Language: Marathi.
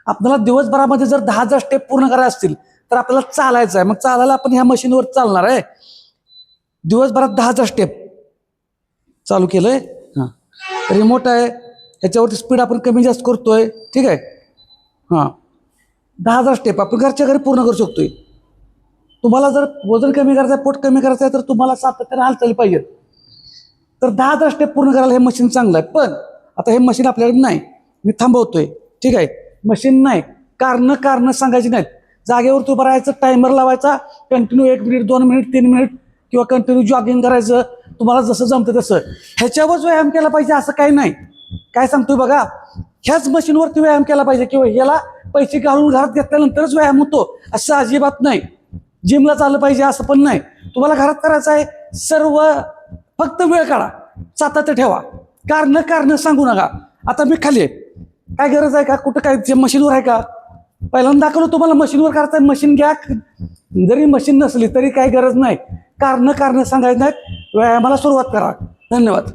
आपल्याला दिवसभरामध्ये जर 10,000 स्टेप पूर्ण करायचे असतील तर आपल्याला चालायचं आहे. मग चालायला आपण ह्या मशीनवर चालणार आहे. दिवसभरात 10,000 स्टेप चालू केलंय. हां, रिमोट आहे, ह्याच्यावरती स्पीड आपण कमी जास्त करतोय. ठीक आहे. हां, 10,000 स्टेप आपण घरच्या घरी पूर्ण करू शकतोय. तुम्हाला जर वजन कमी करायचं आहे, पोट कमी करायचं आहे, तर तुम्हाला सातत्याने हालचाली पाहिजेत. तर 10,000 स्टेप पूर्ण करायला हे मशीन चांगलं आहे. पण आता हे मशीन आपल्याकडे नाही, मी थांबवतोय. ठीक आहे. मशीन नाही, कारण सांगायची नाहीत. जागेवर उभं राहायचं, टायमर लावायचा, कंटिन्यू 1 मिनिट 2 मिनिट 3 मिनिट किंवा कंटिन्यू जॉगिंग करायचं, तुम्हाला जसं जमतं तसं. ह्याच्यावरच व्यायाम केला पाहिजे असं काही नाही. काय सांगतोय बघा, ह्याच मशीनवरती व्यायाम केला पाहिजे किंवा ह्याला पैसे घालून घरात घेतल्यानंतरच व्यायाम होतो असं अजिबात नाही. जिमला चाललं पाहिजे असं पण नाही. तुम्हाला घरात करायचं आहे, सर्व फक्त वेळ काढा, सातत्य ठेवा, कारण सांगू नका. आता मी खाली आहे, काय गरज आहे का, कुठं काय मशीनवर आहे का? पहिल्यांदा दाखवलं तुम्हाला मशीनवर करायचं आहे, मशीन घ्या. जरी मशीन नसली तरी काही गरज नाही. कारण सांगायचं नाहीत. व्यायामाला सुरुवात करा. धन्यवाद.